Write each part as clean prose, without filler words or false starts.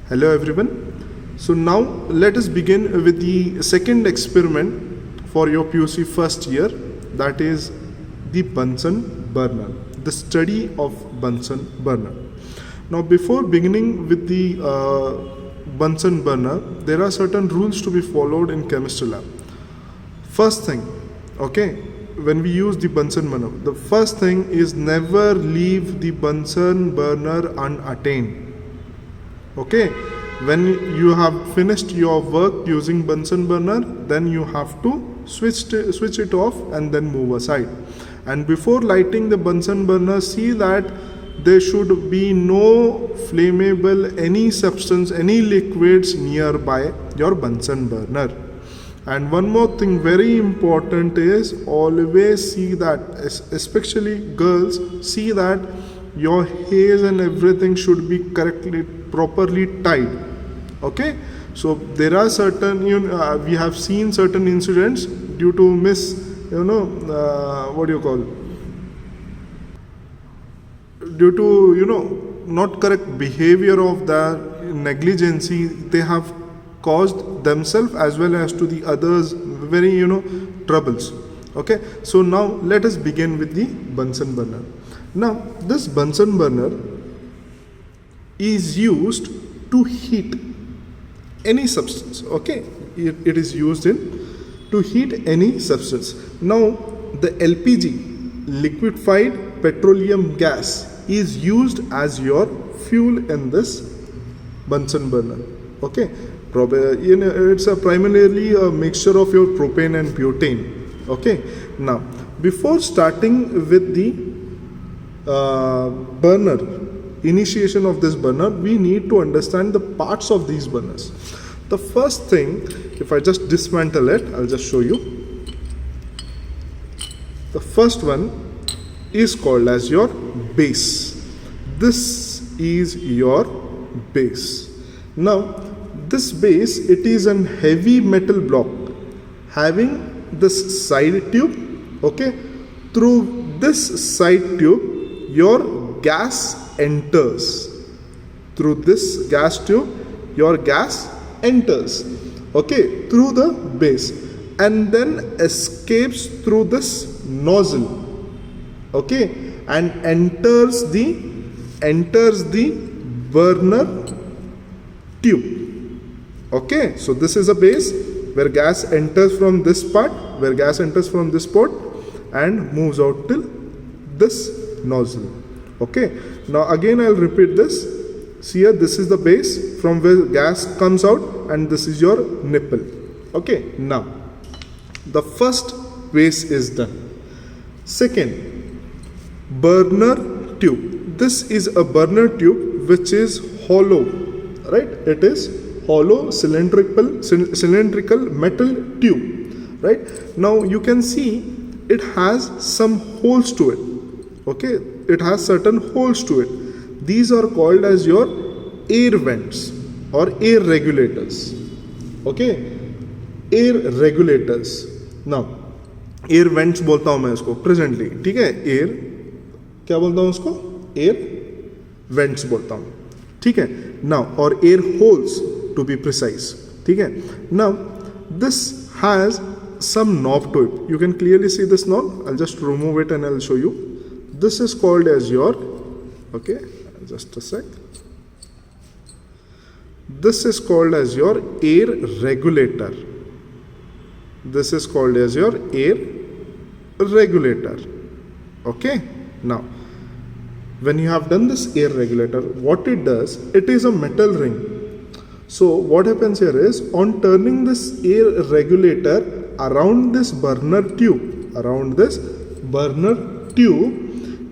Hello everyone. So now let us begin with the second experiment for your PUC first year, that is the Bunsen burner, the study of Bunsen burner. Now before beginning with the Bunsen burner, there are certain rules to be followed in chemistry lab. First thing, okay, when we use the Bunsen burner, the first thing is never leave the Bunsen burner unattained. Okay, when you have finished your work using Bunsen burner, then you have to switch it off and then move aside. And before lighting the Bunsen burner, see that there should be no flammable, any substance, any liquids nearby your Bunsen burner. And one more thing very important is always see that, especially girls, see that your hairs and everything should be properly tied. Okay, so there are certain we have seen certain incidents due to due to not correct behavior of the negligency, they have caused themselves as well as to the others very troubles. Okay, so now let us begin with the Bunsen burner. Now this Bunsen burner is used to heat any substance. Okay, it is used to heat any substance. Now the LPG, liquefied petroleum gas, is used as your fuel in this Bunsen burner. Okay, it's primarily a mixture of your propane and butane. Okay, now before starting with the burner, initiation of this burner, we need to understand the parts of these burners. The first thing, if I just dismantle it, I'll just show you. The first one is called as your base. This is your base. Now this base, it is an heavy metal block having this side tube. Okay, through this side tube your gas enters. Through this gas tube your gas enters, okay, through the base, and then escapes through this nozzle, okay, and enters the burner tube. Okay, so this is a base where gas enters from this part, and moves out till this nozzle. Okay, now again I'll repeat this. See here, this is the base from where gas comes out, and this is your nipple. Okay, now the first base is done. Second, burner tube. This is a burner tube which is hollow, right? It is hollow cylindrical metal tube, right? Now you can see it has some holes to it. Okay, it has certain holes to it. These are called as your air vents or air regulators. Okay, air regulators. Now air vents बोलता हूँ मैं इसको presently, ठीक है? Air क्या बोलता हूँ उसको? Air vents बोलता हूँ, ठीक है? Now or air holes to be precise, ठीक है? Now this has some knob to it. You can clearly see this knob. I'll just remove it and I'll show you. This is called as your, okay, just a sec. This is called as your air regulator. This is called as your air regulator. Okay, now when you have done this air regulator, what it does, it is a metal ring. So what happens here is, on turning this air regulator around this burner tube,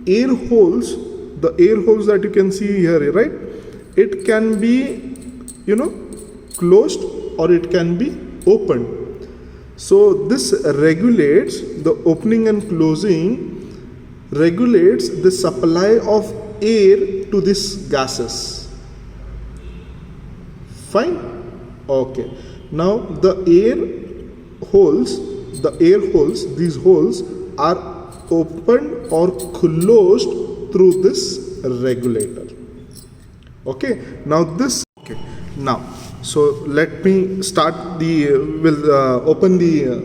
air holes, the air holes that you can see here, right, it can be closed or it can be opened. So this regulates the opening and closing, regulates the supply of air to these gases. Fine? Okay, now the air holes, these holes are opened or closed through this regulator. Okay, now this Okay. Now, so let me start the. We'll open the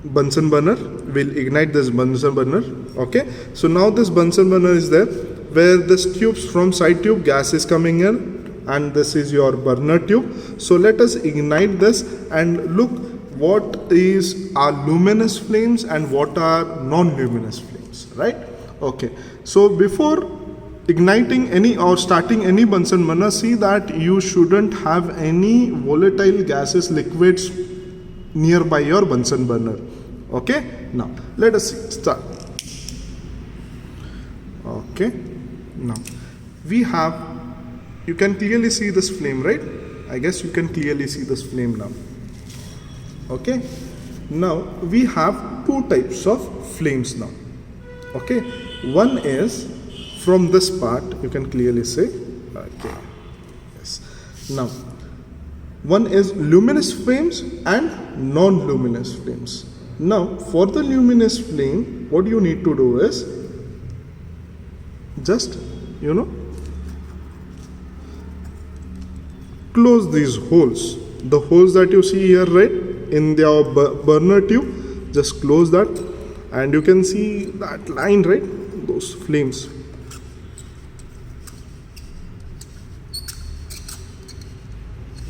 Bunsen burner. We'll ignite this Bunsen burner. Okay. So now this Bunsen burner is there, where this tubes from side tube gas is coming in, and this is your burner tube. So let us ignite this and look what is our luminous flames and what are non-luminous flames. Right. Okay. So before igniting any or starting any Bunsen burner, see that you shouldn't have any volatile gases, liquids nearby your Bunsen burner. Okay, now let us start. Okay, now we have, you can clearly see this flame, right? I guess you can clearly see this flame now. Okay, now we have two types of flames now. Okay, one is from this part, you can clearly say, okay, yes. Now, one is luminous flames and non-luminous flames. Now, for the luminous flame, what you need to do is just, close these holes. The holes that you see here, right, in the burner tube, just close that, and you can see that line, right, those flames.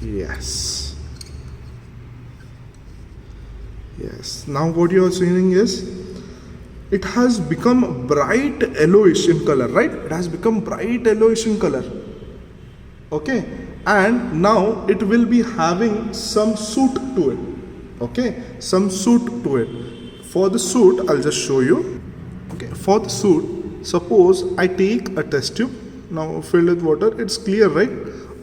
Yes. Yes. Now what you are seeing is it has become bright yellowish in color, right? It has become bright yellowish in color. Okay. And now it will be having some soot to it. Okay. Some soot to it. For the soot, I'll just show you. Okay. For the soot, suppose I take a test tube, now filled with water, it's clear, right?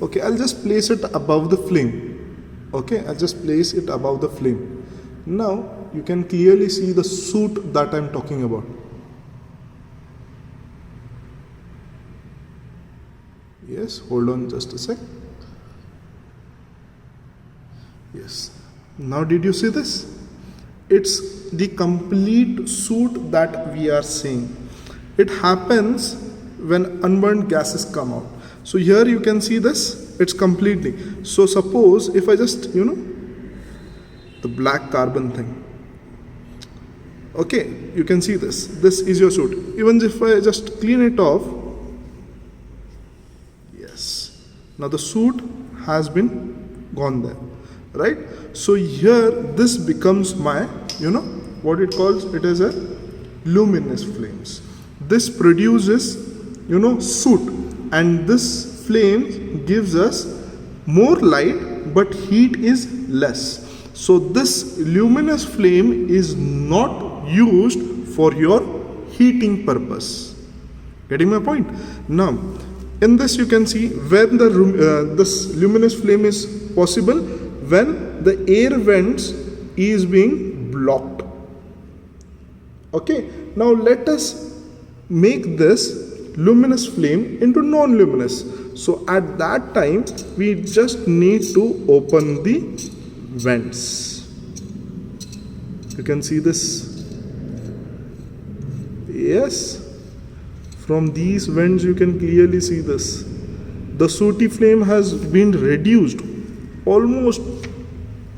Okay, I'll just place it above the flame. Okay, I'll just place it above the flame. Now, you can clearly see the soot that I'm talking about. Yes, hold on just a sec. Yes. Now, did you see this? It's the complete soot that we are seeing. It happens when unburned gases come out. So here you can see this, it's completely. So suppose if I just, the black carbon thing. Okay, you can see this. This is your soot. Even if I just clean it off, yes. Now the soot has been gone there, right? So here this becomes my, what it calls, it is a luminous flames. This produces, soot. And this flame gives us more light, but heat is less. So this luminous flame is not used for your heating purpose. Getting my point? Now, in this you can see when the this luminous flame is possible when the air vents is being blocked. Okay. Now let us make this luminous flame into non-luminous. So at that time we just need to open the vents. You can see this. Yes, from these vents you can clearly see this. The sooty flame has been reduced almost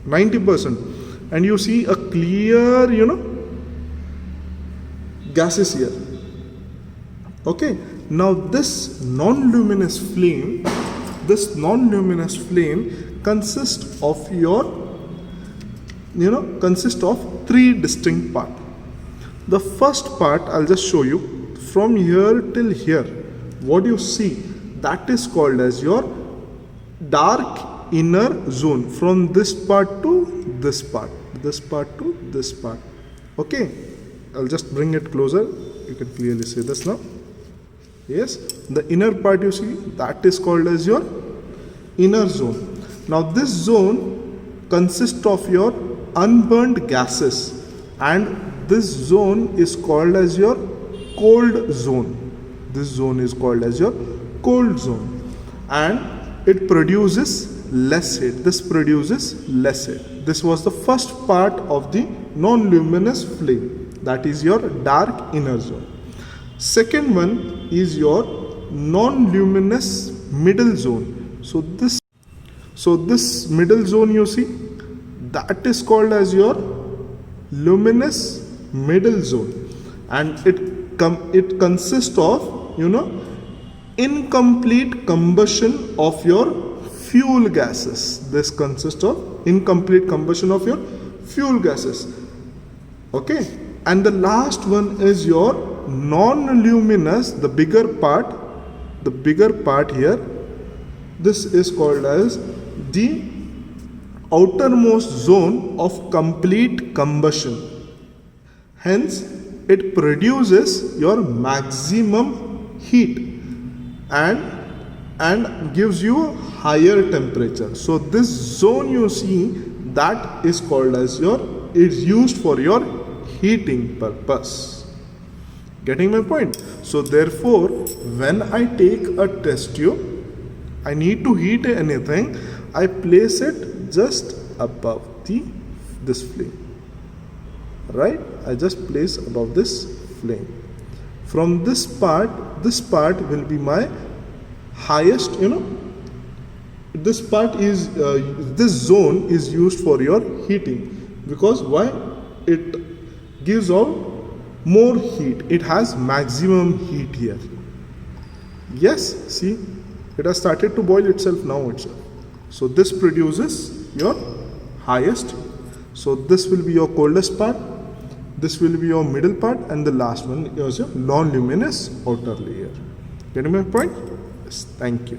90%, and you see a clear gases here. Okay, now this non-luminous flame consists of three distinct parts. The first part I'll just show you from here till here. What you see, that is called as your dark inner zone, from this part to this part, this part to this part. Okay, I'll just bring it closer. You can clearly see this now. Yes, the inner part you see, that is called as your inner zone. Now this zone consists of your unburned gases, and this zone is called as your cold zone. This zone is called as your cold zone, and it produces less heat. This produces less heat. This was the first part of the non-luminous flame, that is your dark inner zone. Second one is your non-luminous middle zone. So this So this middle zone you see, that is called as your luminous middle zone, and it consists of, you know, incomplete combustion of your fuel gases. This consists of incomplete combustion of your fuel gases. Okay, and the last one is your non-luminous, the bigger part here. This is called as the outermost zone of complete combustion. Hence, it produces your maximum heat and gives you higher temperature. So this zone you see, that is called as is used for your heating purpose. Getting my point? So therefore, when I take a test tube, I need to heat anything, I place it just above this flame. Right? I just place above this flame. From this part will be my highest, you know, this part is this zone is used for your heating. Because why? It gives out more heat. It has maximum heat here. Yes, see, it has started to boil itself now itself. So this produces your highest. So this will be your coldest part, this will be your middle part, and the last one is your non-luminous outer layer. Getting my point? Yes, thank you.